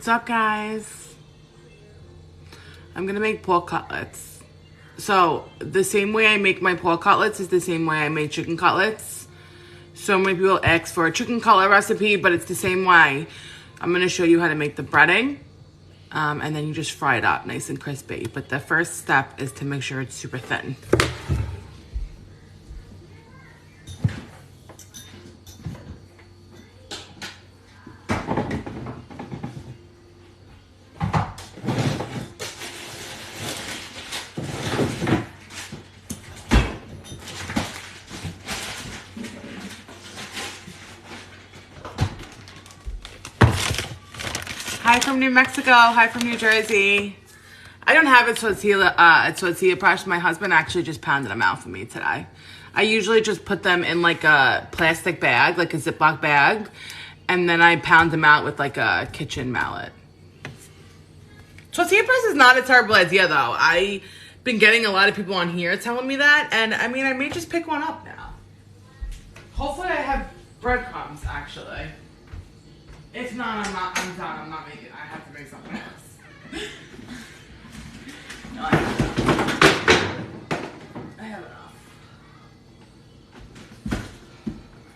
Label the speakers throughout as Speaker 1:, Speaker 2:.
Speaker 1: What's up, guys? I'm gonna make pork cutlets. So the same way I make my pork cutlets is the same way I make chicken cutlets. So many people ask for a chicken cutlet recipe, but it's the same way. I'm gonna show you how to make the breading, and then you just fry it up nice and crispy. But the first step is to make sure it's super thin. Hi from New Mexico. Hi from New Jersey. I don't have a tortilla press. My husband actually just pounded them out for me today. I usually just put them in like a plastic bag, like a Ziploc bag, and then I pound them out with like a kitchen mallet. Tortilla press is not a terrible idea though. I've been getting a lot of people on here telling me that, and I mean, I may just pick one up now. Hopefully I have breadcrumbs actually. If not, I'm done. I'm not making it. I have to make something else. No, I have enough.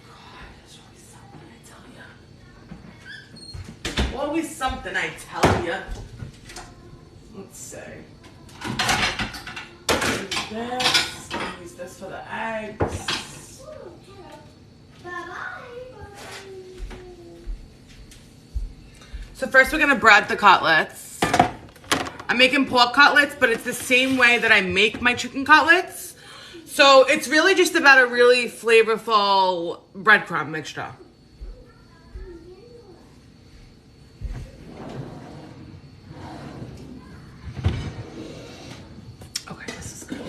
Speaker 1: God, there's always something, I tell you. Let's see. Use this for the eggs. So first we're gonna bread the cutlets. I'm making pork cutlets, but it's the same way that I make my chicken cutlets. So it's really just about a really flavorful breadcrumb mixture. Okay, this is good.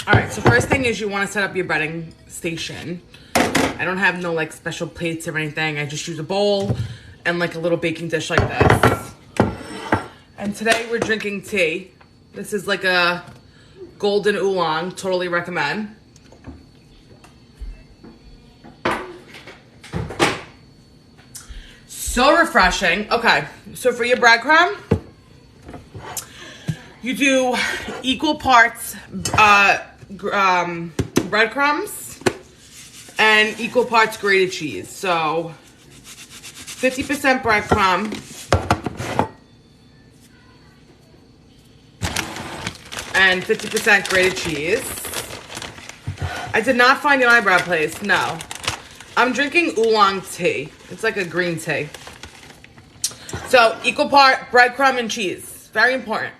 Speaker 1: All right, so first thing is you wanna set up your breading station. I don't have no like special plates or anything. I just use a bowl and like a little baking dish like this. And today we're drinking tea. This is like a golden oolong, totally recommend. So refreshing. Okay, so for your breadcrumb, you do equal parts breadcrumbs and equal parts grated cheese. So 50% breadcrumb and 50% grated cheese. I did not find an eyebrow place, no. I'm drinking oolong tea. It's like a green tea. So equal part breadcrumb and cheese, very important.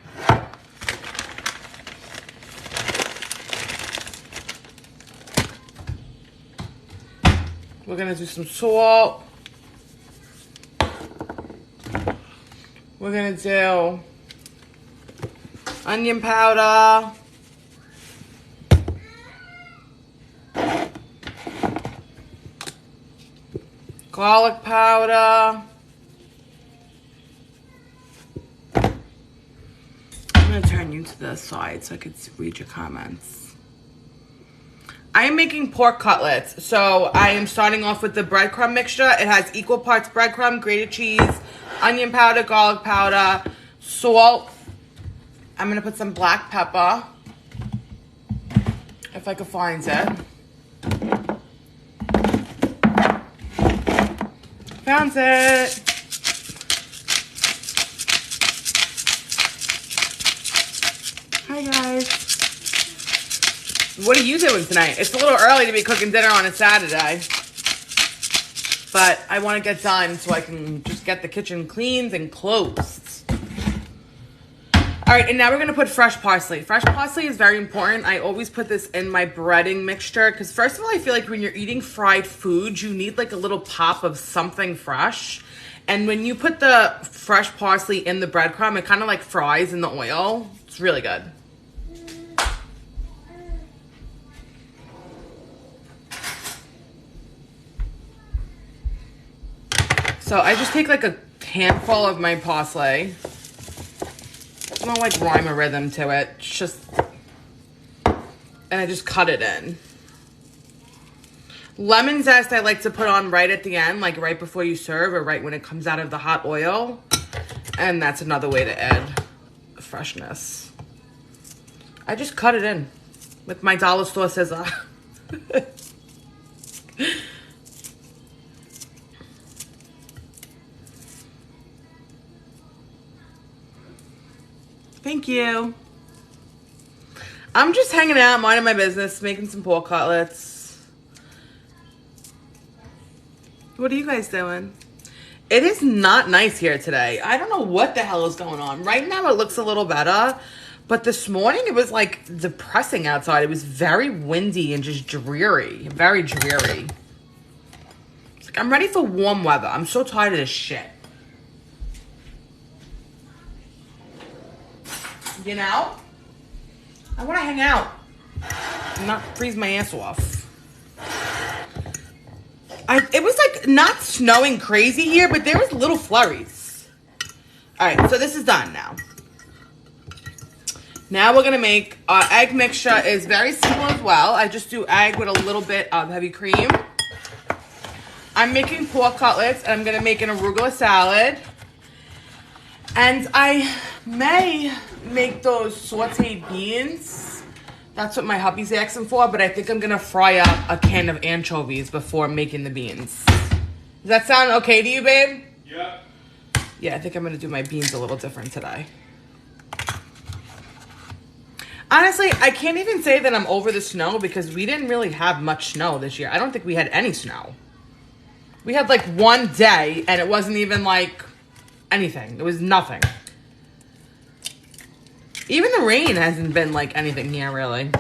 Speaker 1: We're gonna do some salt. We're gonna do onion powder. Garlic powder. I'm gonna turn you to the side so I could read your comments. I am making pork cutlets, so I am starting off with the breadcrumb mixture. It has equal parts breadcrumb, grated cheese, onion powder, garlic powder, salt. I'm gonna put some black pepper, if I can find it. Found it. Hi guys. What are you doing tonight? It's a little early to be cooking dinner on a Saturday. But I want to get done so I can just get the kitchen cleaned and closed. All right, and now we're going to put fresh parsley. Fresh parsley is very important. I always put this in my breading mixture because first of all, I feel like when you're eating fried food, you need like a little pop of something fresh. And when you put the fresh parsley in the breadcrumb, it kind of like fries in the oil. It's really good. So I just take like a handful of my parsley. There's no like rhyme or rhythm to it. It's just, and I just cut it in. Lemon zest I like to put on right at the end, like right before you serve or right when it comes out of the hot oil. And that's another way to add freshness. I just cut it in with my dollar store scissor. Thank you. I'm just hanging out, minding my business, making some pork cutlets. What are you guys doing? It is not nice here today. I don't know what the hell is going on. Right now it looks a little better, but this morning it was like depressing outside. It was very windy and just dreary, very dreary. It's like I'm ready for warm weather. I'm so tired of this shit. You know? I want to hang out and not freeze my ass off. It was like not snowing crazy here, but there was little flurries. All right, so this is done now. Now we're gonna make our egg mixture. Is very simple as well. I just do egg with a little bit of heavy cream. I'm making pork cutlets, and I'm gonna make an arugula salad. And I may make those sauteed beans. That's what my hubby's asking for, but I think I'm gonna fry up a can of anchovies before making the beans. Does that sound okay to you, babe?
Speaker 2: Yeah.
Speaker 1: Yeah, I think I'm gonna do my beans a little different today. Honestly, I can't even say that I'm over the snow because we didn't really have much snow this year. I don't think we had any snow. We had like one day and it wasn't even like anything. It was nothing. Even the rain hasn't been like anything here, really.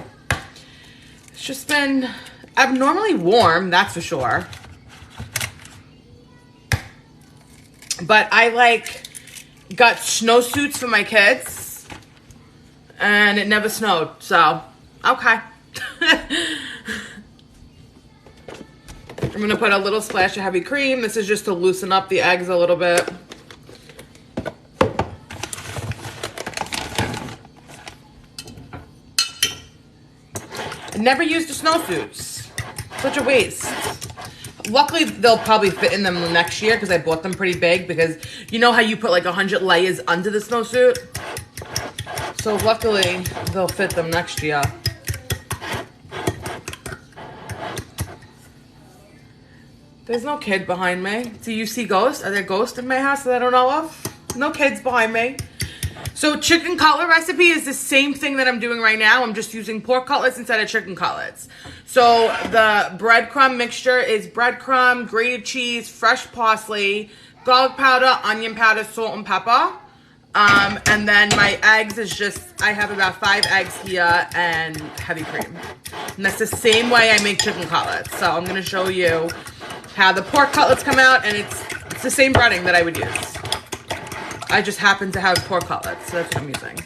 Speaker 1: It's just been abnormally warm, that's for sure. But I like got snowsuits for my kids and it never snowed, so okay. I'm gonna put a little splash of heavy cream. This is just to loosen up the eggs a little bit. Never used the snowsuits. Such a waste. Luckily, they'll probably fit in them next year because I bought them pretty big because you know how you put like 100 layers under the snowsuit? So luckily, they'll fit them next year. There's no kid behind me. Do you see ghosts? Are there ghosts in my house that I don't know of? No kids behind me. So chicken cutlet recipe is the same thing that I'm doing right now. I'm just using pork cutlets instead of chicken cutlets. So the breadcrumb mixture is breadcrumb, grated cheese, fresh parsley, garlic powder, onion powder, salt, and pepper. And then my eggs is just, I have about 5 eggs here and heavy cream. And that's the same way I make chicken cutlets. So I'm going to show you how the pork cutlets come out, and it's the same breading that I would use. I just happen to have pork cutlets, so that's what I'm using.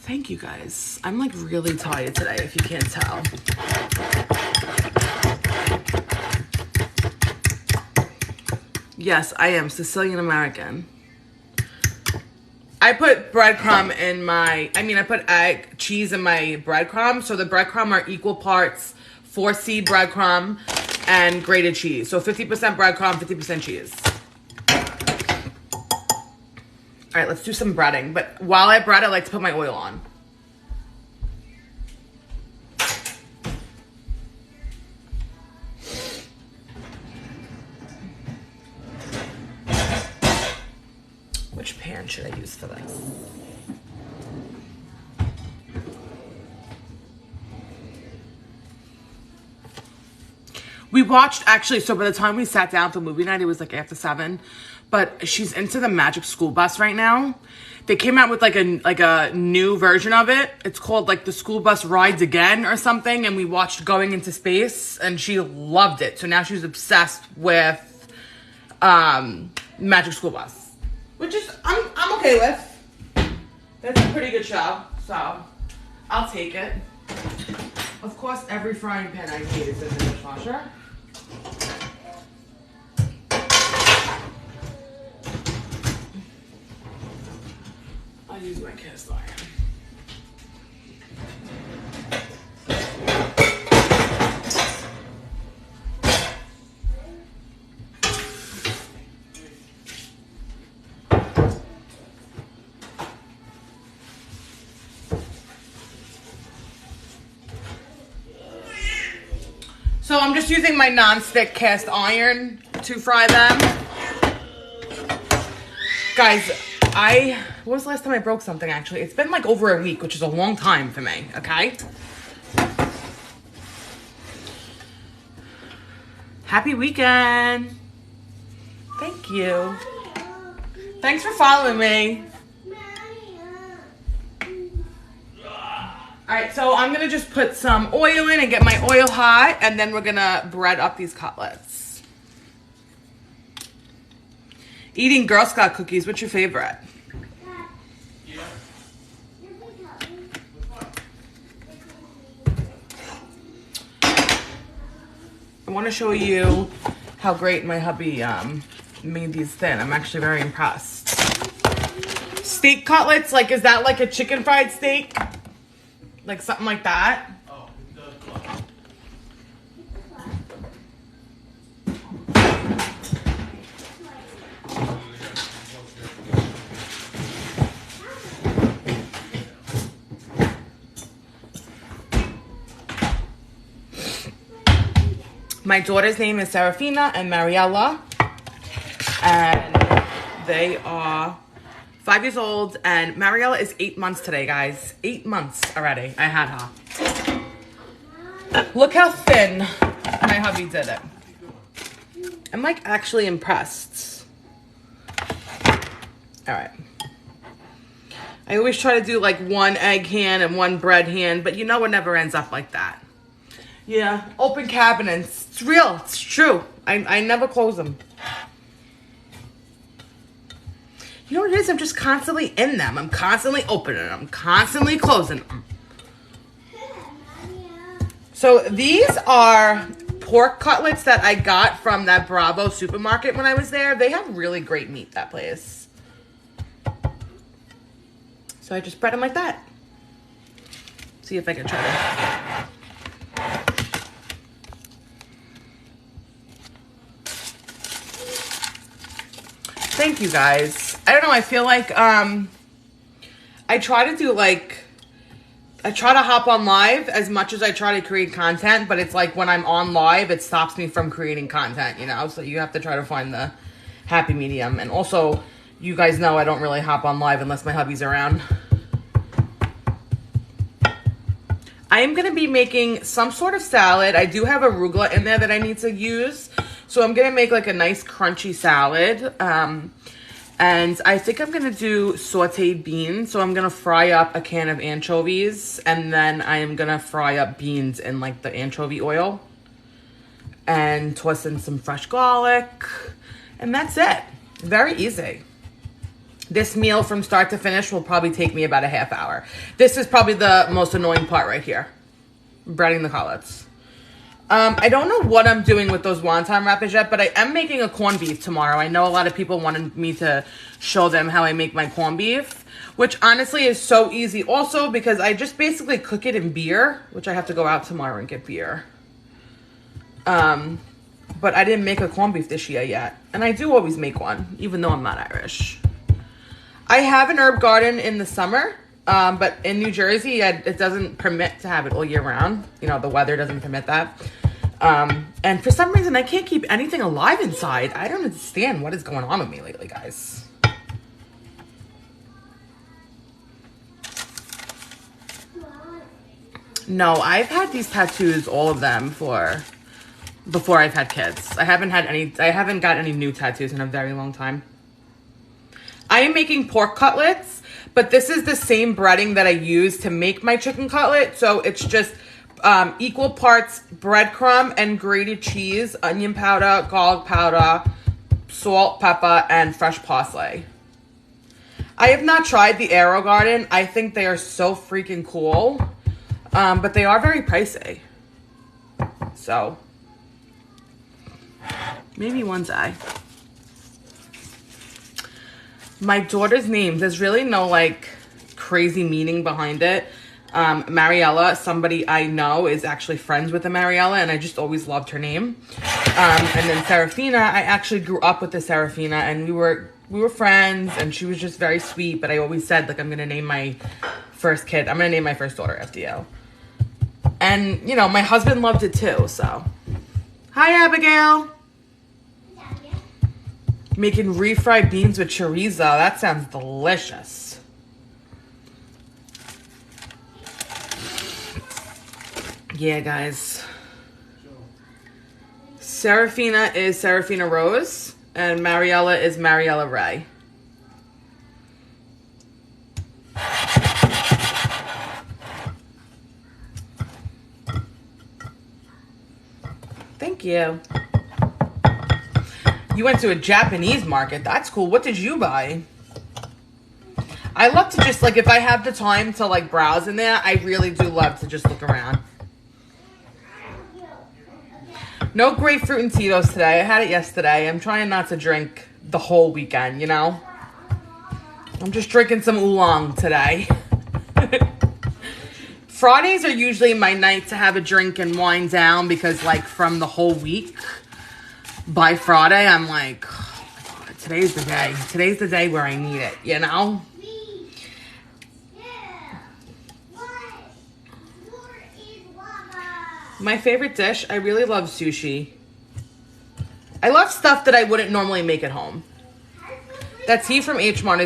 Speaker 1: Thank you guys. I'm like really tired today, if you can't tell. Yes, I am Sicilian American. I put breadcrumb in my, I put cheese in my breadcrumb. So the breadcrumb are equal parts 4C breadcrumb and grated cheese. So 50% breadcrumb, 50% cheese. All right, let's do some breading. But while I bread, I like to put my oil on. Which pan should I use for this? We watched, actually, so by the time we sat down for movie night, it was like after 7. But she's into the Magic School Bus right now. They came out with like a new version of it. It's called like The School Bus Rides Again or something. And we watched Going into Space and she loved it. So now she's obsessed with Magic School Bus, which is I'm okay with. That's a pretty good show. So I'll take it. Of course, every frying pan I need is in the dishwasher. I'll use my cast iron. So I'm just using my non-stick cast iron to fry them. Guys, what was the last time I broke something actually? It's been like over a week, which is a long time for me, okay? Happy weekend. Thank you. Thanks for following me. All right, so I'm gonna just put some oil in and get my oil hot, and then we're gonna bread up these cutlets. Eating Girl Scout cookies, what's your favorite? I wanna show you how great my hubby made these thin. I'm actually very impressed. Steak cutlets, like, is that like a chicken fried steak? Like something like that? Oh, it does. My daughter's name is Serafina and Mariella, and they are 5 years old, and Mariella is 8 months today, guys. 8 months already. I had her. Look how thin my hubby did it. I'm like actually impressed. All right. I always try to do like one egg hand and one bread hand, but you know it never ends up like that. Yeah, open cabinets. It's real. It's true. I never close them. You know what it is? I'm just constantly in them. I'm constantly opening them. I'm constantly closing them. So these are pork cutlets that I got from that Bravo supermarket when I was there. They have really great meat, that place. So I just spread them like that. See if I can try to... Thank you, guys. I don't know, I feel like I try to do like, I try to hop on live as much as I try to create content, but it's like when I'm on live, it stops me from creating content, you know? So you have to try to find the happy medium. And also, you guys know I don't really hop on live unless my hubby's around. I am going to be making some sort of salad. I do have arugula in there that I need to use. So I'm going to make like a nice crunchy salad. And I think I'm going to do sauteed beans. So I'm going to fry up a can of anchovies. And then I am going to fry up beans in like the anchovy oil. And toss in some fresh garlic. And that's it. Very easy. This meal from start to finish will probably take me about a half hour. This is probably the most annoying part right here. Breading the cutlets. I don't know what I'm doing with those wonton wrappers yet, but I am making a corned beef tomorrow. I know a lot of people wanted me to show them how I make my corned beef, which honestly is so easy also because I just basically cook it in beer, which I have to go out tomorrow and get beer. But I didn't make a corned beef this year yet. And I do always make one, even though I'm not Irish. I have an herb garden in the summer, but in New Jersey, it doesn't permit to have it all year round. You know, the weather doesn't permit that. And for some reason, I can't keep anything alive inside. I don't understand what is going on with me lately, guys. No, I've had these tattoos, all of them, before I've had kids. I haven't got any new tattoos in a very long time. I am making pork cutlets, but this is the same breading that I use to make my chicken cutlet. So it's just equal parts breadcrumb and grated cheese, onion powder, garlic powder, salt, pepper, and fresh parsley. I have not tried the Aero Garden. I think they are so freaking cool, but they are very pricey. So maybe one day. My daughter's name, there's really no like crazy meaning behind it. Mariella, somebody I know, is actually friends with the Mariella, and I just always loved her name. And then Serafina, I actually grew up with the Serafina, and we were friends, and she was just very sweet. But I always said, like, I'm gonna name my first daughter after you. And you know, my husband loved it too. So Hi, Abigail. Making refried beans with chorizo. That sounds delicious. Yeah, guys. Serafina is Serafina Rose, and Mariella is Mariella Ray. Thank you. You went to a Japanese market. That's cool. What did you buy? I love to just, like, if I have the time to, like, browse in there, I really do love to just look around. No grapefruit and Tito's today. I had it yesterday. I'm trying not to drink the whole weekend, you know? I'm just drinking some oolong today. Fridays are usually my night to have a drink and wind down because, like, from the whole week, by Friday, I'm like, oh my God, today's the day. Today's the day where I need it, you know? My favorite dish, I really love sushi. I love stuff that I wouldn't normally make at home. That tea from H Mart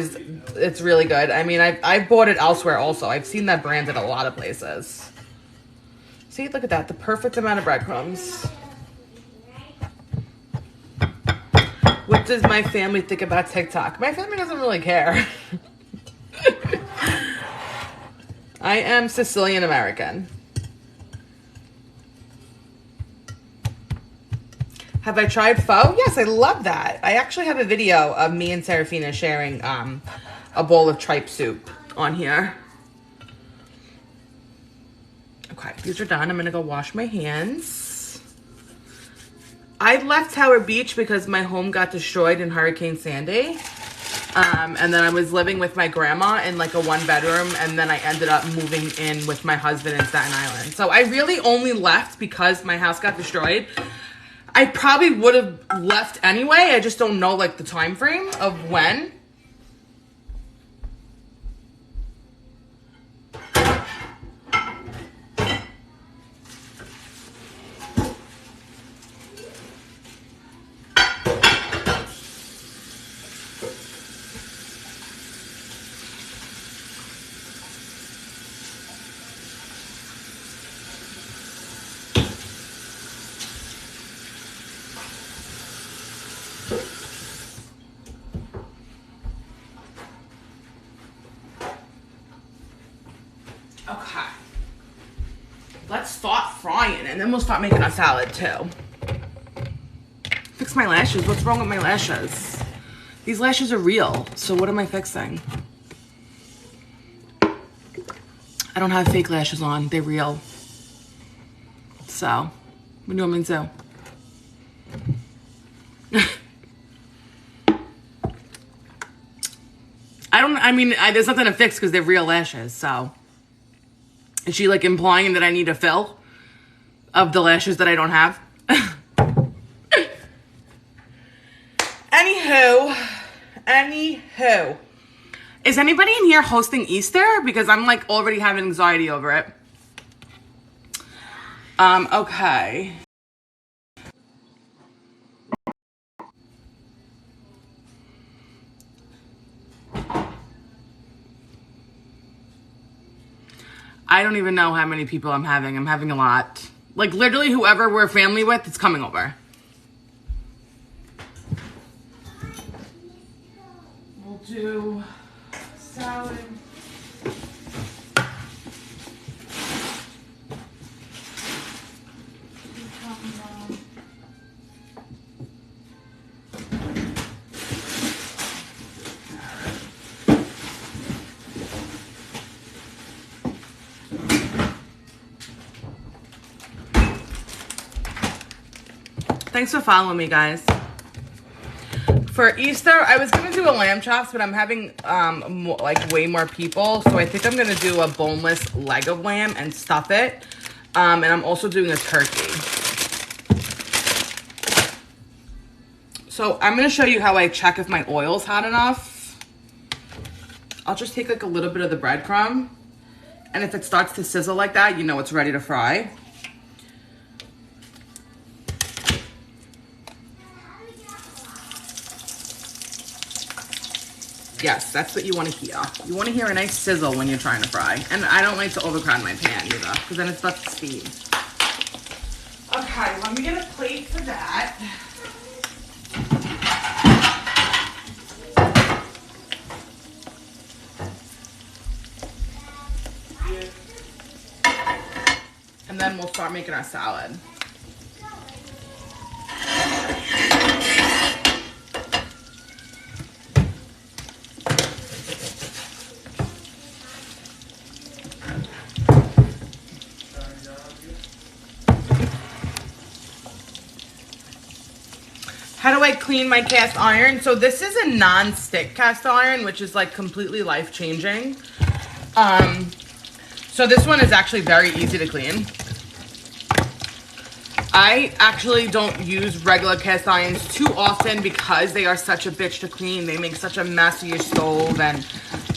Speaker 1: it's really good. I mean, I've bought it elsewhere also. I've seen that brand at a lot of places. See, look at that. The perfect amount of breadcrumbs. What does my family think about TikTok? My family doesn't really care. I am Sicilian American. Have I tried pho? Yes, I love that. I actually have a video of me and Serafina sharing a bowl of tripe soup on here. Okay, these are done. I'm gonna go wash my hands. I left Howard Beach because my home got destroyed in Hurricane Sandy. And then I was living with my grandma in like a 1-bedroom, and then I ended up moving in with my husband in Staten Island. So I really only left because my house got destroyed. I probably would have left anyway. I just don't know like the time frame of when. Okay. Let's start frying and then we'll start making a salad too. Fix my lashes. What's wrong with my lashes? These lashes are real, so what am I fixing? I don't have fake lashes on. They're real. So, what do you want me to do? There's nothing to fix because they're real lashes, so. Is she like implying that I need a fill of the lashes that I don't have? Anywho. Is anybody in here hosting Easter? Because I'm like already having anxiety over it. Okay. I don't even know how many people I'm having. I'm having a lot. Like literally whoever we're family with is coming over. We'll do salad. Thanks for following me, guys. For Easter, I was going to do a lamb chops, but I'm having like way more people. So I think I'm going to do a boneless leg of lamb and stuff it. And I'm also doing a turkey. So I'm going to show you how I check if my oil's hot enough. I'll just take like a little bit of the breadcrumb. And if it starts to sizzle like that, you know it's ready to fry. Yes, that's what you want to hear. You want to hear a nice sizzle when you're trying to fry. And I don't like to overcrowd my pan either, because then it's less speed. Okay, let me get a plate for that. And then we'll start making our salad. How do I clean my cast iron? So this is a non-stick cast iron, which is like completely life-changing. So this one is actually very easy to clean. I actually don't use regular cast irons too often because they are such a bitch to clean. They make such a mess of your stove, and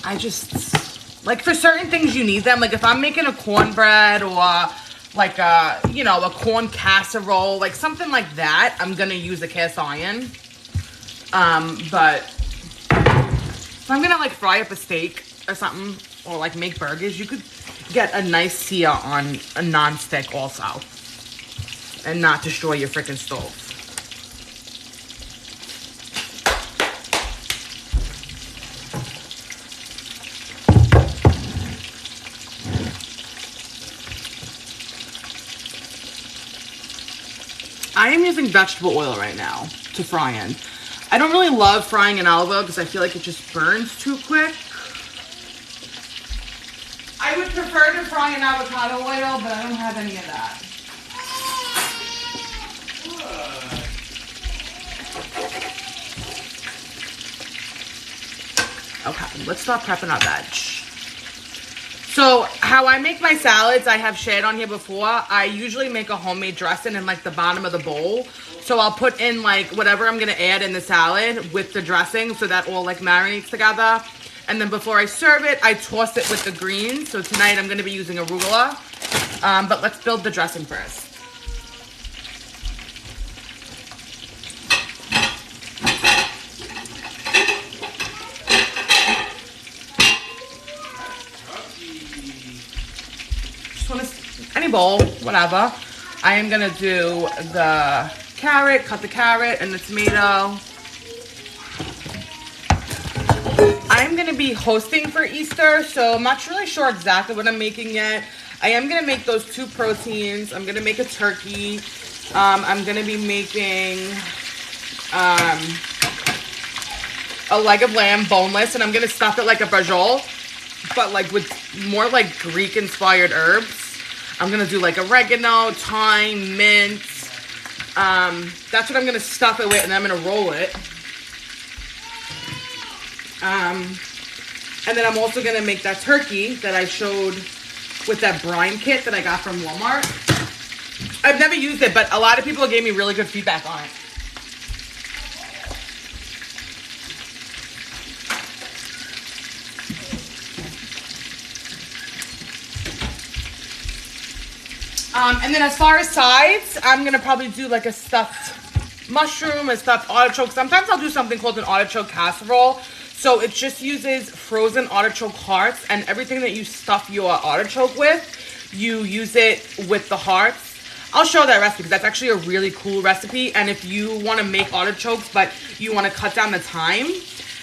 Speaker 1: I just, like, for certain things you need them. Like if I'm making a cornbread or like a, you know, a corn casserole, like something like that, I'm gonna use a cast iron. But if I'm gonna like fry up a steak or something, or like make burgers, you could get a nice sear on a non-stick also, and not destroy your freaking stove. I am using vegetable oil right now to fry in. I don't really love frying in olive oil because I feel like it just burns too quick. I would prefer to fry in avocado oil, but I don't have any of that. Okay, let's start prepping our veg. So how I make my salads, I have shared on here before. I usually make a homemade dressing in like the bottom of the bowl. So I'll put in like whatever I'm gonna add in the salad with the dressing so that all like marinates together. And then before I serve it, I toss it with the greens. So tonight I'm gonna be using arugula. But let's build the dressing first. Any bowl, whatever. I am gonna do the carrot, cut the carrot and the tomato. I'm gonna be hosting for Easter, so I'm not really sure exactly what I'm making yet. I am gonna make those 2 proteins. I'm gonna make a turkey. I'm gonna be making a leg of lamb, boneless, and I'm gonna stuff it like a brajol, but like with more like Greek inspired herbs. I'm gonna do like oregano, thyme, mint. That's what I'm gonna stuff it with, and then I'm gonna roll it. And then I'm also gonna make that turkey that I showed with that brine kit that I got from Walmart. I've never used it, but a lot of people gave me really good feedback on it. And then as far as sides, I'm going to probably do like a stuffed mushroom, a stuffed artichoke. Sometimes I'll do something called an artichoke casserole. So it just uses frozen artichoke hearts, and everything that you stuff your artichoke with, you use it with the hearts. I'll show that recipe because that's actually a really cool recipe. And if you want to make artichokes, but you want to cut down the time,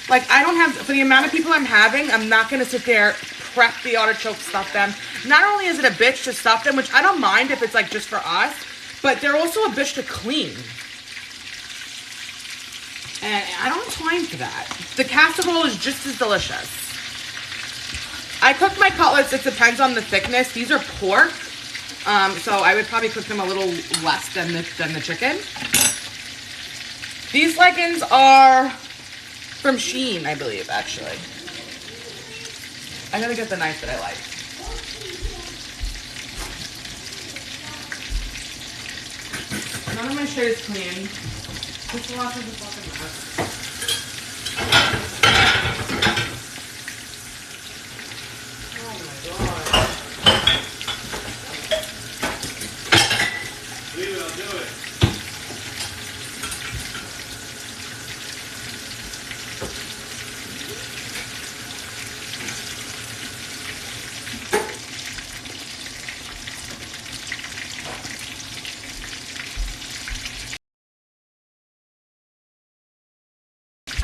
Speaker 1: like I don't have, for the amount of people I'm having, I'm not going to sit there, prep the artichoke, stuff them. Not only is it a bitch to stuff them, which I don't mind if it's like just for us, but they're also a bitch to clean. And I don't have time for that. The casserole is just as delicious. I cook my cutlets, it depends on the thickness. These are pork, so I would probably cook them a little less than the chicken. These leggings are from Shein, I believe, actually. I gotta get the knife that I like. None of my shit is clean. Just wash the fucking mess. Oh my god. Leave it, I'll do it.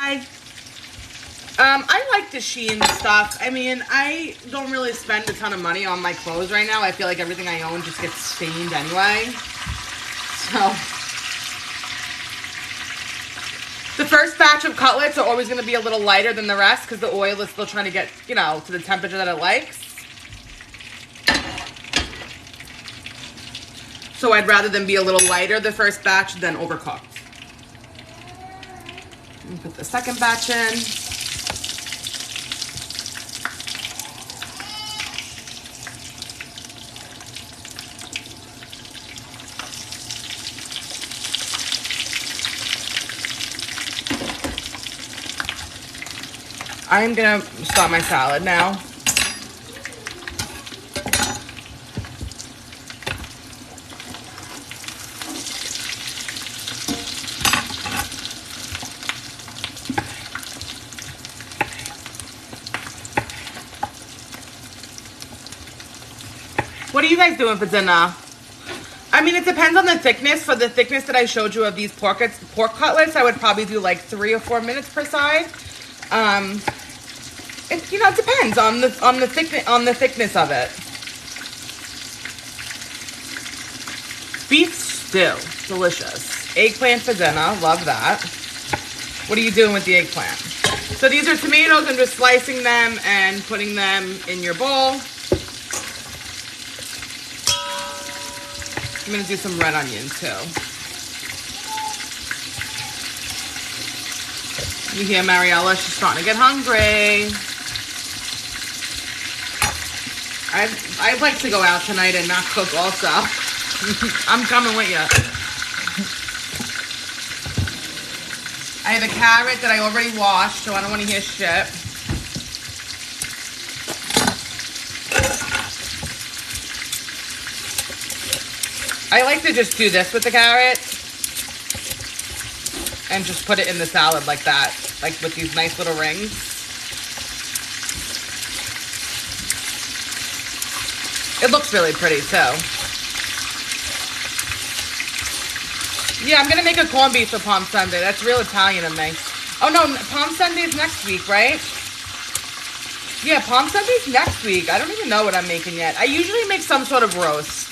Speaker 1: I like the Shein stuff. I mean, I don't really spend a ton of money on my clothes right now. I feel like everything I own just gets stained anyway. So, the first batch of cutlets are always going to be a little lighter than the rest because the oil is still trying to get, you know, to the temperature that it likes. So I'd rather them be a little lighter, the first batch, than overcooked. Put the second batch in. I'm gonna start my salad now. What are you guys doing for dinner? I mean, it depends on the thickness. For the thickness that I showed you of these pork cutlets, I would probably do like 3 or 4 minutes per side. It, you know, it depends on the thickness of it. Beef stew, delicious. Eggplant for dinner, love that. What are you doing with the eggplant? So these are tomatoes. I'm just slicing them and putting them in your bowl. I'm gonna do some red onion too. You hear Mariella? She's starting to get hungry. I'd like to go out tonight and not cook also. I'm coming with you. I have a carrot that I already washed, so I don't want to hear shit. I like to just do this with the carrot and just put it in the salad like that, like with these nice little rings. It looks really pretty too. Yeah, I'm gonna make a corned beef for Palm Sunday. That's real Italian of me. Oh no, Palm Sunday is next week, right? Yeah, Palm Sunday's next week. I don't even know what I'm making yet. I usually make some sort of roast.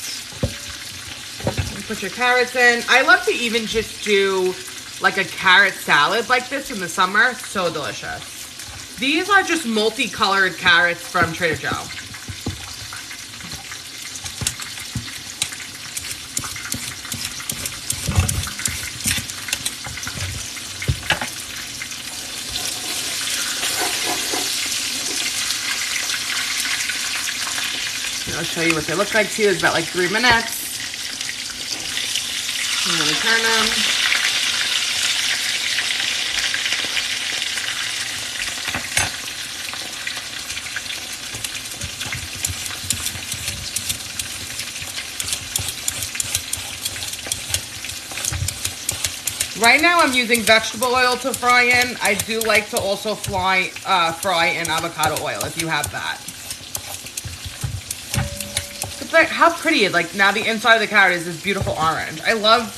Speaker 1: Put your carrots in. I love to even just do like a carrot salad like this in the summer. So delicious. These are just multicolored carrots from Trader Joe. I'll show you what they look like too. It's about like 3 minutes. I'm going to turn them. Right now I'm using vegetable oil to fry in. I do like to also fry in avocado oil if you have that. It's like how pretty it, like now the inside of the carrot is this beautiful orange. I love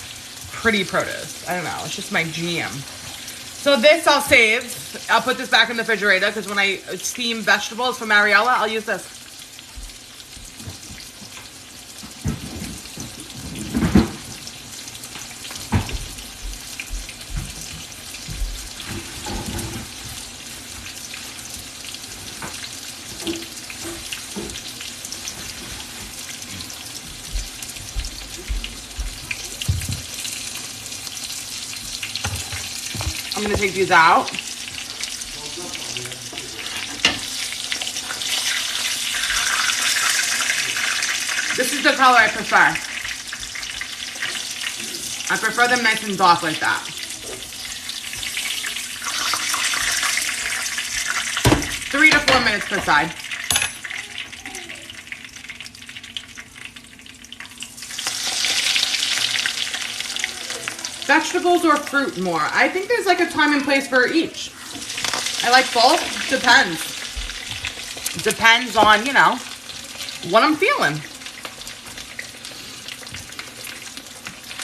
Speaker 1: pretty produce. I don't know, it's just my jam. So this I'll save. I'll put this back in the refrigerator because when I steam vegetables for Mariella, I'll use this. I'm going to take these out. This is the color I prefer. I prefer them nice and dark like that. Three to 4 minutes per side. Vegetables or fruit more? I think there's like a time and place for each. I like both. Depends. Depends on, you know, what I'm feeling.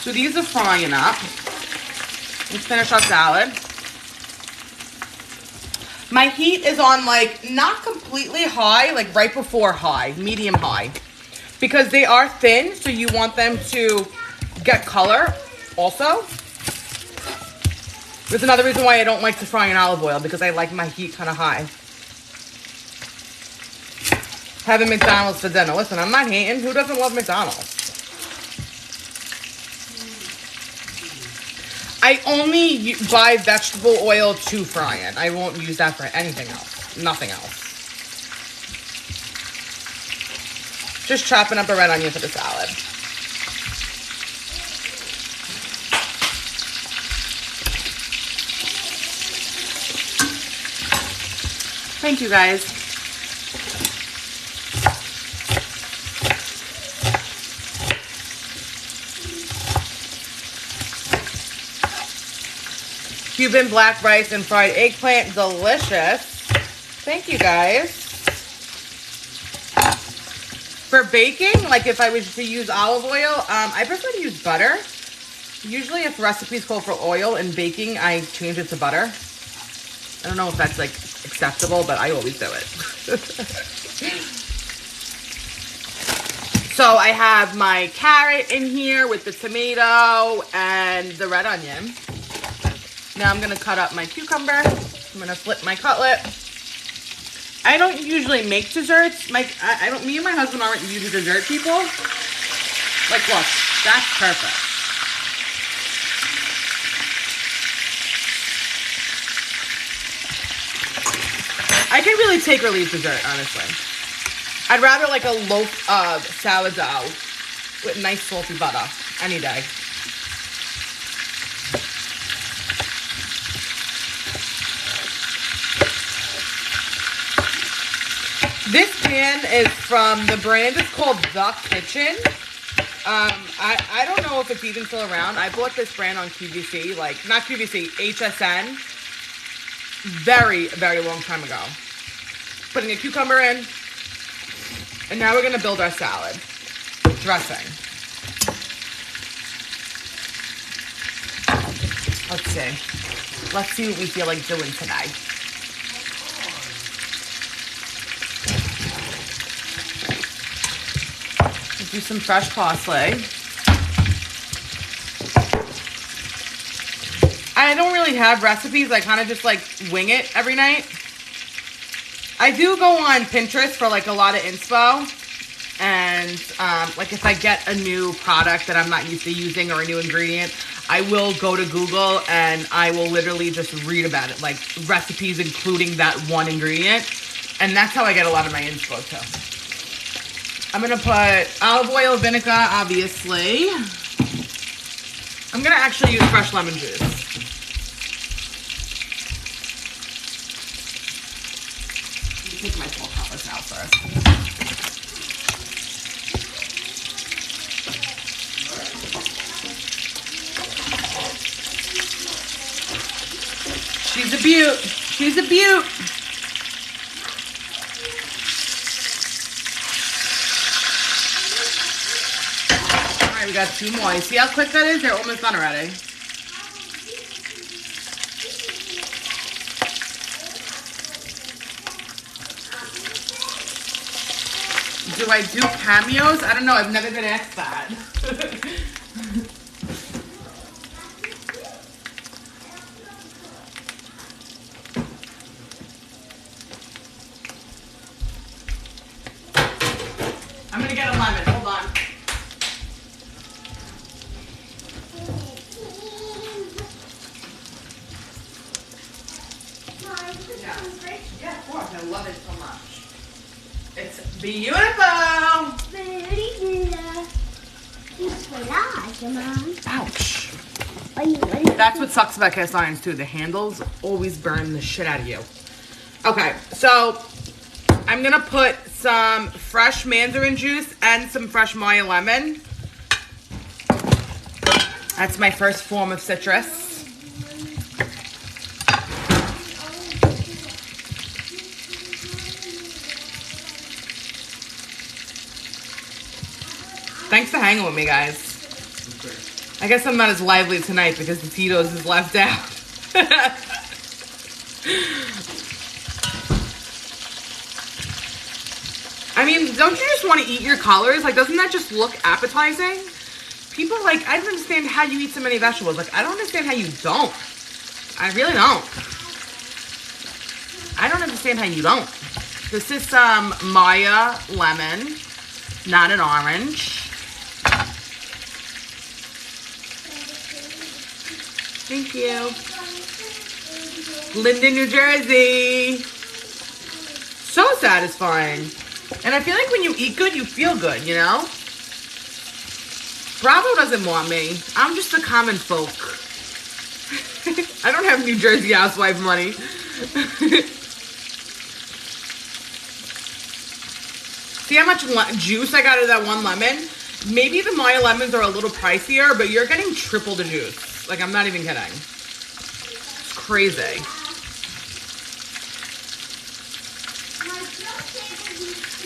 Speaker 1: So these are frying up. Let's finish our salad. My heat is on like not completely high, like right before high, medium high. Because they are thin, so you want them to get color also. There's another reason why I don't like to fry in olive oil, because I like my heat kind of high. Having McDonald's for dinner. Listen, I'm not hating. Who doesn't love McDonald's? I only buy vegetable oil to fry in. I won't use that for anything else. Nothing else. Just chopping up a red onion for the salad. Thank you, guys. Cuban black rice and fried eggplant, delicious. Thank you, guys. For baking, like if I was to use olive oil, I prefer to use butter. Usually if recipes call for oil in baking, I change it to butter. I don't know if that's like acceptable, but I always do it. So I have my carrot in here with the tomato and the red onion. Now I'm gonna cut up my cucumber. I'm gonna flip my cutlet. I don't usually make desserts. Me and my husband aren't usually dessert people. Like, look, that's perfect. I can really take or leave dessert, honestly. I'd rather like a loaf of sourdough with nice salty butter any day. This pan is from, the brand is called The Kitchen. I don't know if it's even still around. I bought this brand on QVC, like, not QVC, HSN, very, very long time ago. Putting a cucumber in, and now we're gonna build our salad dressing. Let's see. Let's see what we feel like doing today. Do some fresh parsley. I don't really have recipes. I kind of just like wing it every night. I do go on Pinterest for like a lot of inspo. And like if I get a new product that I'm not used to using or a new ingredient, I will go to Google and I will literally just read about it. Like recipes including that one ingredient. And that's how I get a lot of my inspo too. I'm gonna put olive oil, vinegar, obviously. I'm gonna actually use fresh lemon juice. Let me take my full cutlets out first. She's a beaut. She's a beaut. We got two more. You see how quick that is? They're almost done already. Do I do cameos? I don't know. I've never been asked that. I'm going to get a lemon. Hold on. Yeah, of course. I love it so much. It's beautiful.
Speaker 2: Very good.
Speaker 1: Ouch. That's what sucks about cast irons too. The handles always burn the shit out of you. Okay, so I'm gonna put some fresh mandarin juice and some fresh Maya lemon. That's my first form of citrus. Thanks for hanging with me, guys. I guess I'm not as lively tonight because the Tito's is left out. I mean, don't you just want to eat your colors? Like, doesn't that just look appetizing? People, like, I don't understand how you eat so many vegetables. Like, I don't understand how you don't. I really don't. I don't understand how you don't. This is some Maya lemon, not an orange. Thank you. Linden, New Jersey. So satisfying. And I feel like when you eat good, you feel good, you know? Bravo doesn't want me. I'm just a common folk. I don't have New Jersey housewife money. See how much juice I got out of that one lemon? Maybe the Maya lemons are a little pricier, but you're getting triple the juice. Like, I'm not even kidding. It's crazy.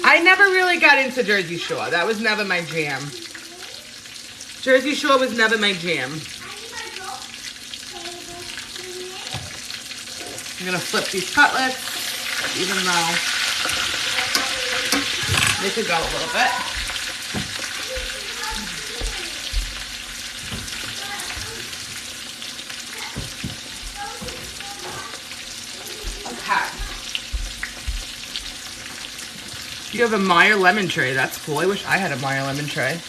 Speaker 1: I never really got into Jersey Shore. That was never my jam. Jersey Shore was never my jam. I'm gonna flip these cutlets, even though they could go a little bit. Okay. You have a Meyer lemon tray. That's cool. I wish I had a Meyer lemon tray.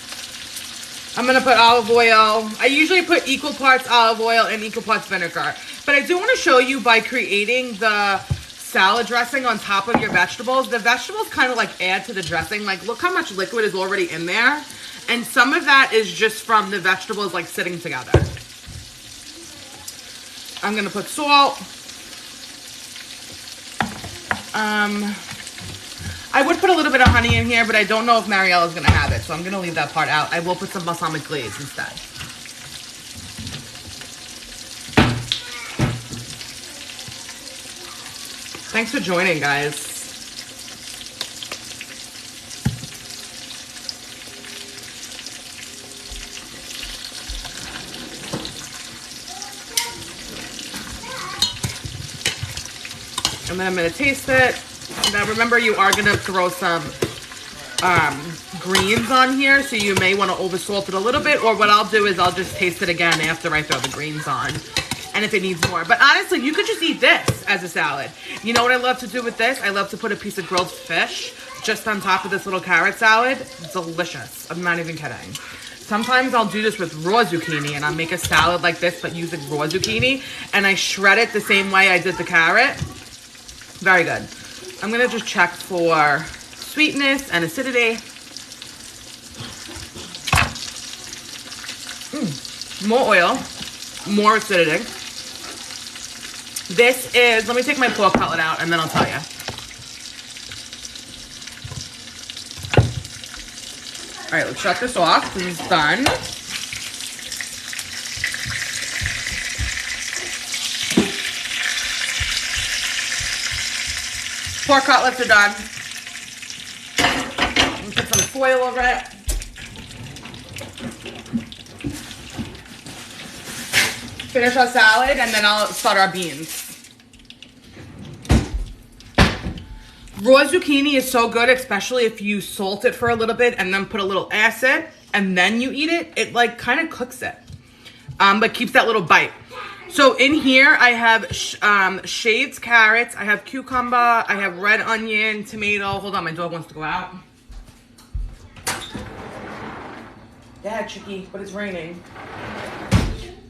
Speaker 1: I'm going to put olive oil. I usually put equal parts olive oil and equal parts vinegar. But I do want to show you by creating the salad dressing on top of your vegetables. The vegetables kind of like add to the dressing. Like, look how much liquid is already in there. And some of that is just from the vegetables like sitting together. I'm going to put salt. I would put a little bit of honey in here, but I don't know if Mariella's going to have it, so I'm going to leave that part out. I will put some balsamic glaze instead. Thanks for joining, guys. And then I'm going to taste it. Now remember, you are going to throw some greens on here, so you may want to over salt it a little bit, or what I'll do is I'll just taste it again after I throw the greens on, and if it needs more. But honestly, you could just eat this as a salad. You know what I love to do with this? I love to put a piece of grilled fish just on top of this little carrot salad. Delicious. I'm not even kidding. Sometimes I'll do this with raw zucchini, and I'll make a salad like this but using raw zucchini, and I shred it the same way I did the carrot. Very good. I'm going to just check for sweetness and acidity. More oil, more acidity. This is, let me take my pork cutlet out and then I'll tell you. All right, let's shut this off. This is done. Pork cutlets are done. I'm gonna put some foil over it. Finish our salad, and then I'll start our beans. Raw zucchini is so good, especially if you salt it for a little bit and then put a little acid, and then you eat it. It like kind of cooks it, but keeps that little bite. So in here, I have shaved carrots, I have cucumber, I have red onion, tomato. Hold on, my dog wants to go out. Dad, Chicky, but it's raining.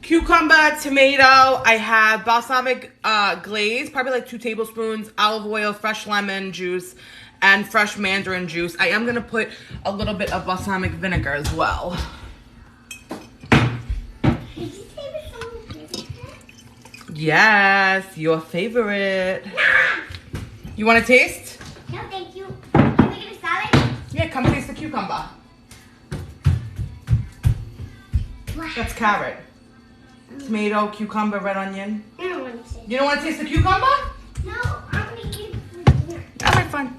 Speaker 1: Cucumber, tomato, I have balsamic glaze, probably like 2 tablespoons, olive oil, fresh lemon juice, and fresh mandarin juice. I am going to put a little bit of balsamic vinegar as well. Yes, your favorite. You want to taste?
Speaker 2: No, thank you. Can we get a salad?
Speaker 1: Yeah, come taste the cucumber.
Speaker 2: Wow.
Speaker 1: That's carrot. Tomato, cucumber, red onion.
Speaker 2: I don't want to taste.
Speaker 1: You don't want to taste the cucumber?
Speaker 2: No, I'm going to eat it for dinner.
Speaker 1: All right, fine.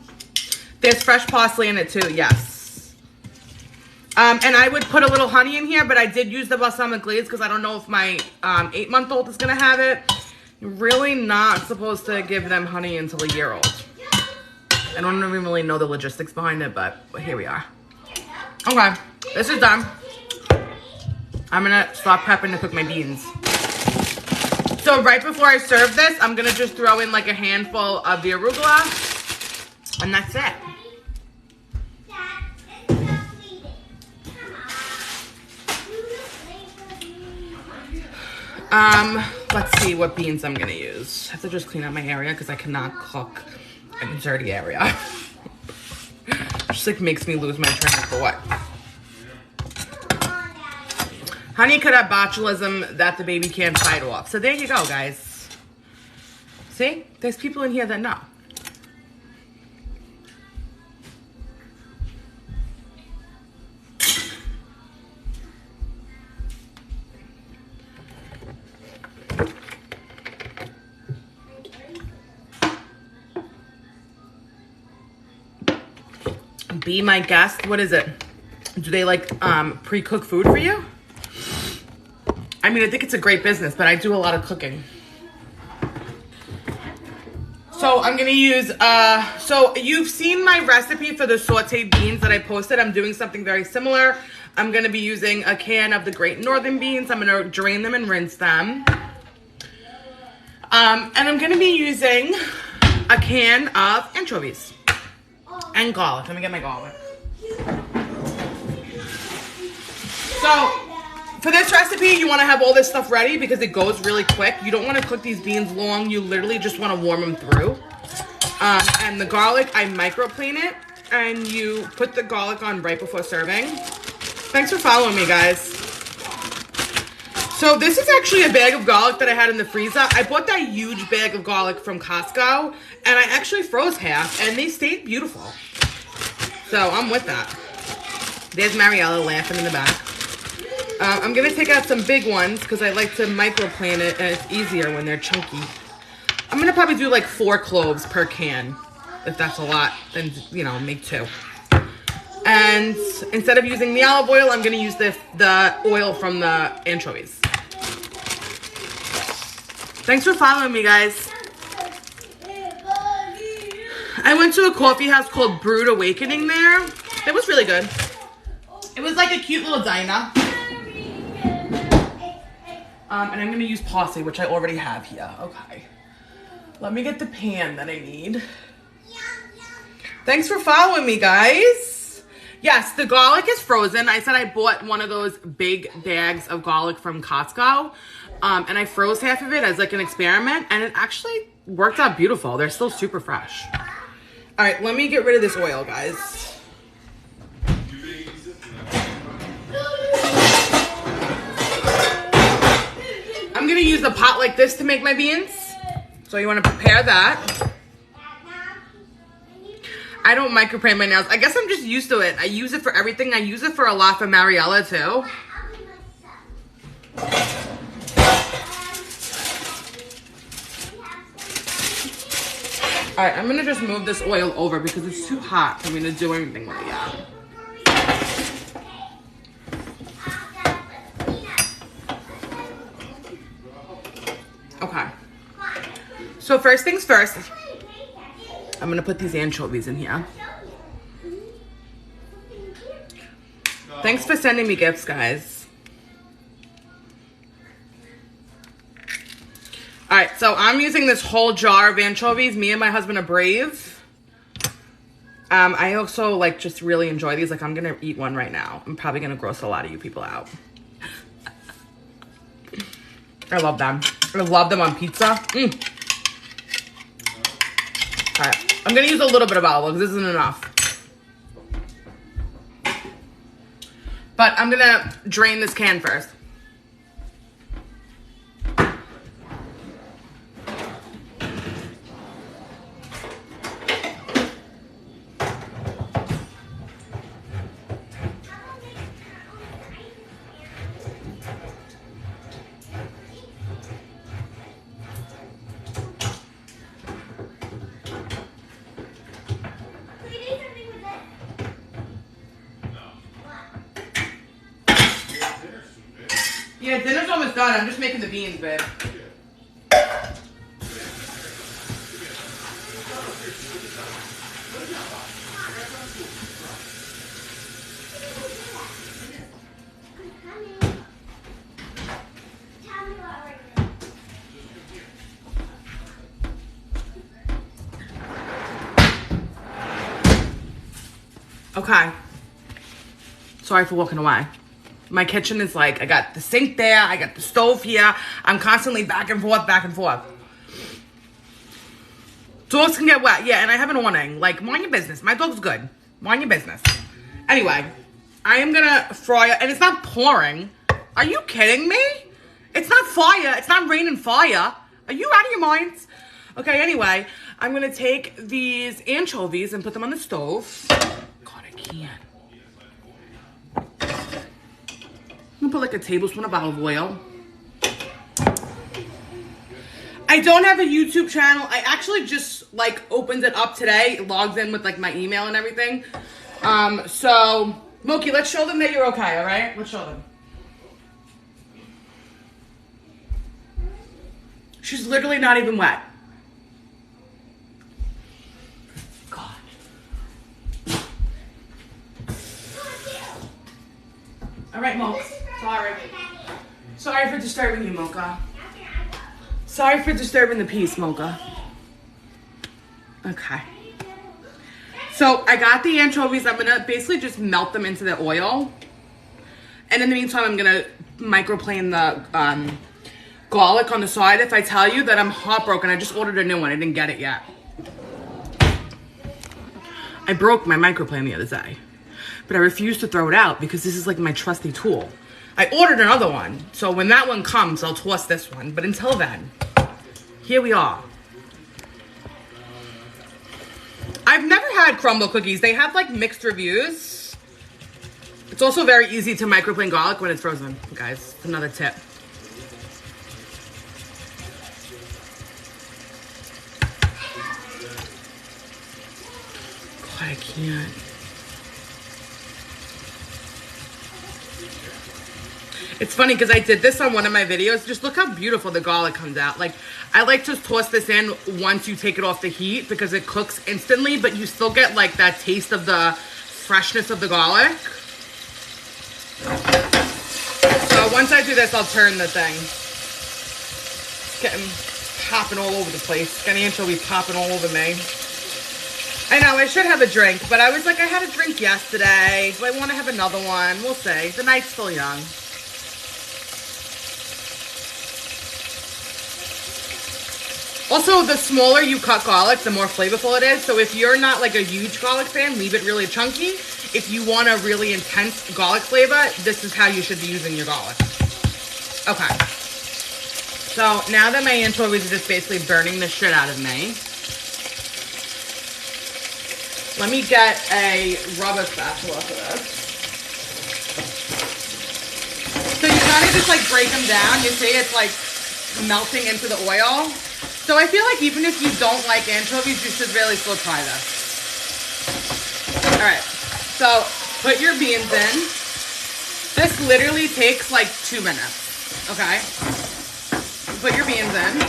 Speaker 1: There's fresh parsley in it too, yes. And I would put a little honey in here, but I did use the balsamic glaze because I don't know if my 8-month-old is going to have it. You're really not supposed to give them honey until a year old. I don't even really know the logistics behind it, but here we are. Okay, this is done. I'm gonna stop prepping to cook my beans. So right before I serve this, I'm gonna just throw in like a handful of the arugula, and that's it. Let's see what beans I'm gonna use. I have to just clean out my area because I cannot cook in a dirty area. Just like makes me lose my train of thought. Honey could have botulism that the baby can't fight off. So there you go, guys. See? There's people in here that know. Be my guest. What is it? Do they like pre-cook food for you? I mean, I think it's a great business, but I do a lot of cooking. So I'm gonna use, so you've seen my recipe for the sauteed beans that I posted. I'm doing something very similar. I'm gonna be using a can of the Great Northern beans. I'm gonna drain them and rinse them. And I'm gonna be using a can of anchovies and garlic. Let me get my garlic. So, for this recipe, you want to have all this stuff ready because it goes really quick. You don't want to cook these beans long. You literally just want to warm them through. And the garlic, I microplane it. And you put the garlic on right before serving. Thanks for following me, guys. So this is actually a bag of garlic that I had in the freezer. I bought that huge bag of garlic from Costco. And I actually froze half. And they stayed beautiful. So I'm with that. There's Mariella laughing in the back. I'm going to take out some big ones because I like to microplane it and it's easier when they're chunky. I'm going to probably do like 4 cloves per can. If that's a lot, then, you know, make 2. And instead of using the olive oil, I'm going to use the oil from the anchovies. Thanks for following me, guys. I went to a coffee house called Brewed Awakening there. It was really good. It was like a cute little diner. And I'm going to use parsley, which I already have here. Okay. Let me get the pan that I need. Thanks for following me, guys. Yes, the garlic is frozen. I said I bought one of those big bags of garlic from Costco. And I froze half of it as like an experiment. And it actually worked out beautiful. They're still super fresh. All right, let me get rid of this oil, guys. I'm gonna use a pot like this to make my beans. So you wanna prepare that. I don't microplane my nails. I guess I'm just used to it. I use it for everything. I use it for a lot for Mariella too. All right, I'm gonna just move this oil over because it's too hot for me to do anything with it yet. Okay. So first things first, I'm gonna put these anchovies in here. Thanks for sending me gifts, guys. All right, so I'm using this whole jar of anchovies. Me and my husband are brave. I also like just really enjoy these. Like I'm gonna eat one right now. I'm probably gonna gross a lot of you people out. I love them. I love them on pizza. All right, I'm gonna use a little bit of olive oil because this isn't enough. But I'm gonna drain this can first. Yeah, dinner's almost done. I'm just making the beans, babe. Okay. Sorry for walking away. My kitchen is like, I got the sink there, I got the stove here. I'm constantly back and forth, back and forth. Dogs can get wet, yeah, and I have an awning. Like, mind your business. My dog's good. Mind your business. Anyway, I am gonna fry it, and it's not pouring. Are you kidding me? It's not fire. It's not raining fire. Are you out of your minds? Okay, anyway, I'm gonna take these anchovies and put them on the stove. God, I can't. I'm gonna put like a tablespoon of olive oil. I don't have a YouTube channel. I actually just like opened it up today, logged in with like my email and everything. So Moki, let's show them that you're okay, all right? Let's show them. She's literally not even wet. God. All right, Moke. Sorry. Sorry for disturbing you, Mocha. Sorry for disturbing the peace, Mocha. Okay. So I got the anchovies. I'm gonna basically just melt them into the oil. And in the meantime, I'm gonna microplane the garlic on the side. If I tell you that I'm heartbroken, I just ordered a new one. I didn't get it yet. I broke my microplane the other day, but I refuse to throw it out because this is like my trusty tool. I ordered another one, so when that one comes, I'll toss this one. But until then, here we are. I've never had crumble cookies. They have like mixed reviews. It's also very easy to microplane garlic when it's frozen, guys. Another tip. God, I can't. It's funny because I did this on one of my videos. Just look how beautiful the garlic comes out. Like, I like to toss this in once you take it off the heat because it cooks instantly, but you still get like that taste of the freshness of the garlic. So once I do this, I'll turn the thing. It's getting popping all over the place. Getting anchovies popping all over me. I know, I should have a drink, but I was like, I had a drink yesterday. Do I want to have another one? We'll see. The night's still young. Also, the smaller you cut garlic, the more flavorful it is. So if you're not like a huge garlic fan, leave it really chunky. If you want a really intense garlic flavor, this is how you should be using your garlic. Okay. So now that my anchovies are just basically burning the shit out of me, let me get a rubber spatula for this. So you kind of just like break them down. You see it's like melting into the oil. So I feel like even if you don't like anchovies, you should really still try this. All right, so put your beans in. This literally takes like 2 minutes, okay? Put your beans in.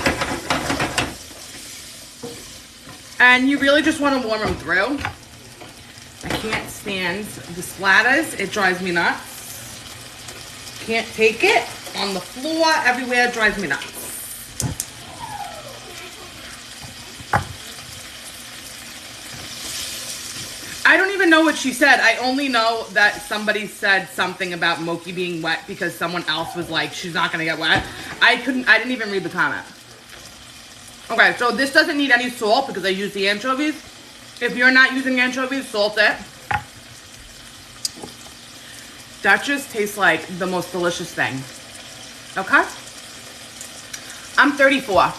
Speaker 1: And you really just want to warm them through. I can't stand the splatters. It drives me nuts. Can't take it. On the floor, everywhere, it drives me nuts. I don't even know what she said. I only know that somebody said something about Moki being wet because someone else was like, she's not gonna get wet. I didn't even read the comment. Okay, so this doesn't need any salt because I use the anchovies. If you're not using anchovies, salt it. That just tastes like the most delicious thing. Okay? I'm 34.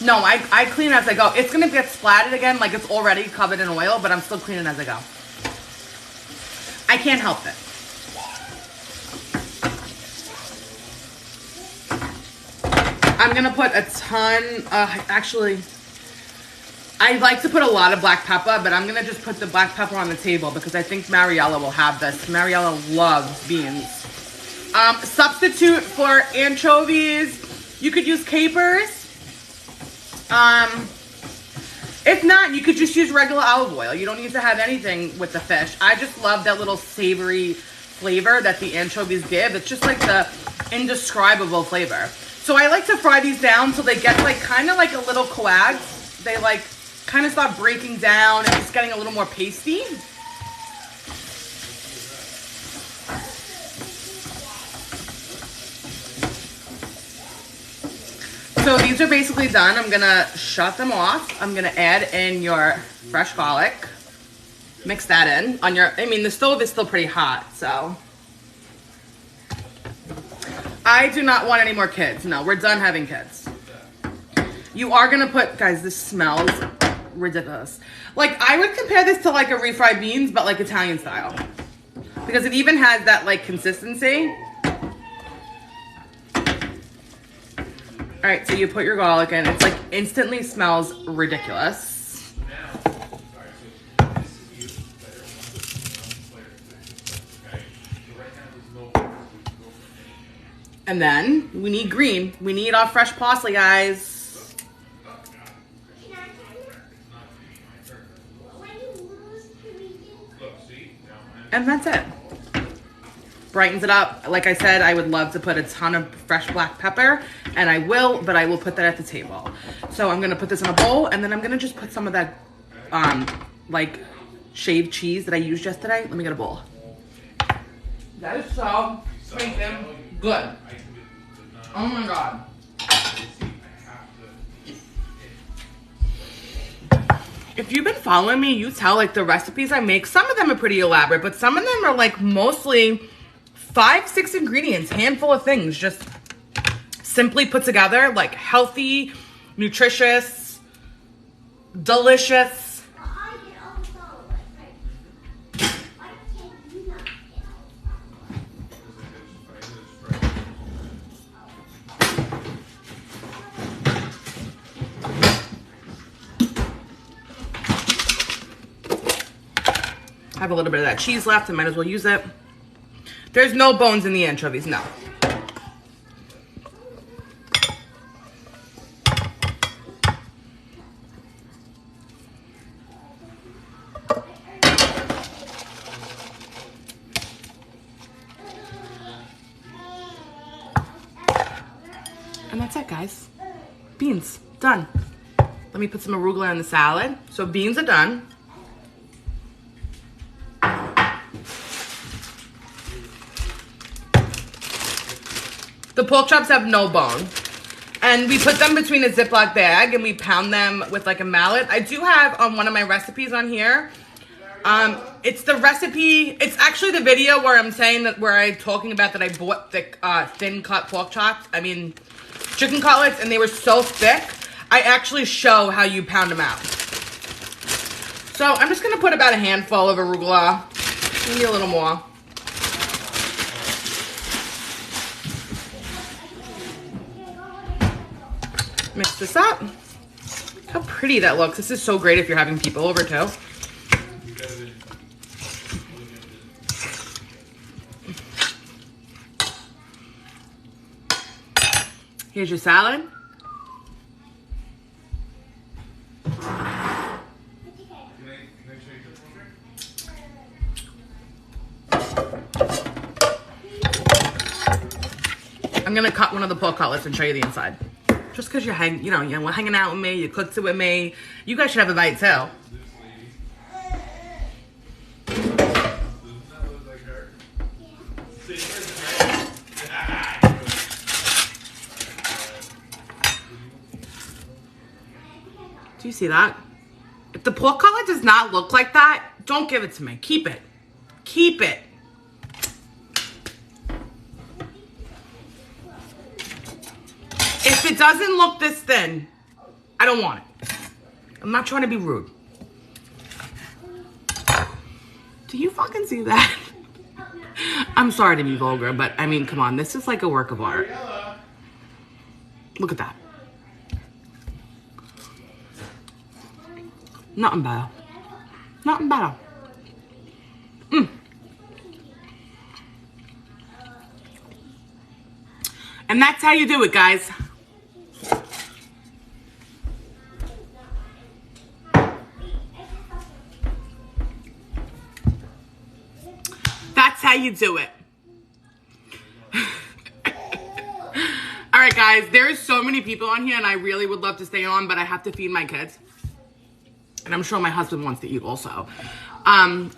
Speaker 1: No, I clean as I go. It's going to get splattered again like it's already covered in oil, but I'm still cleaning as I go. I can't help it. I'm going to put a ton, actually, I like to put a lot of black pepper, but I'm going to just put the black pepper on the table because I think Mariella will have this. Mariella loves beans. Substitute for anchovies, you could use capers. If not, you could just use regular olive oil. You don't need to have anything with the fish. I just love that little savory flavor that the anchovies give. It's just like the indescribable flavor. So I like to fry these down so they get like kind of like a little coags. They like kind of start breaking down and it's getting a little more pasty. So these are basically done. I'm gonna shut them off. I'm gonna add in your fresh garlic. Mix that in on your, I mean, the stove is still pretty hot, so. I do not want any more kids. No, we're done having kids. You are gonna put, guys, this smells ridiculous. Like, I would compare this to like a refried beans, but like Italian style. Because it even has that like consistency. All right, so you put your garlic in. It's like instantly smells ridiculous. And then we need green. We need our fresh parsley, guys. And that's it. Brightens it up. Like I said, I would love to put a ton of fresh black pepper, and I will, but I will put that at the table. So I'm gonna put this in a bowl, and then I'm gonna just put some of that like shaved cheese that I used yesterday. Let me get a bowl. That is so freaking good. Oh my God. If you've been following me, you tell like the recipes I make, some of them are pretty elaborate, but some of them are like mostly 5-6 ingredients, handful of things, just simply put together, like healthy, nutritious, delicious. I have a little bit of that cheese left. I might as well use it. There's no bones in the anchovies, no. And that's it, guys. Beans, done. Let me put some arugula in the salad. So beans are done. The pork chops have no bone. And we put them between a Ziploc bag and we pound them with like a mallet. I do have on one of my recipes on here. It's the recipe, it's actually the video where I'm saying that, where I'm talking about that I bought the thin cut pork chops. I mean, chicken cutlets, and they were so thick. I actually show how you pound them out. So I'm just gonna put about a handful of arugula, maybe a little more. Mix this up. How pretty that looks. This is so great if you're having people over too. Here's your salad. I'm gonna cut one of the pork cutlets and show you the inside. Just because you're hanging out with me, you cooked it with me. You guys should have a bite too. Do you see that? If the pork cutlet does not look like that, don't give it to me. Keep it. Keep it. If it doesn't look this thin, I don't want it. I'm not trying to be rude. Do you fucking see that? I'm sorry to be vulgar, but I mean, come on. This is like a work of art. Look at that. Nothing better. Nothing better. And that's how you do it, guys. you do it. All right, guys, there's so many people on here, and I really would love to stay on, but I have to feed my kids. And I'm sure my husband wants to eat also.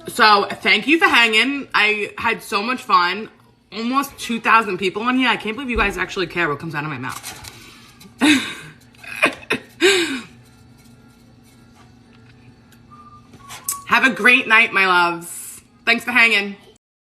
Speaker 1: So thank you for hanging. I had so much fun. Almost 2,000 people on here. I can't believe you guys actually care what comes out of my mouth. Have a great night, my loves. Thanks for hanging.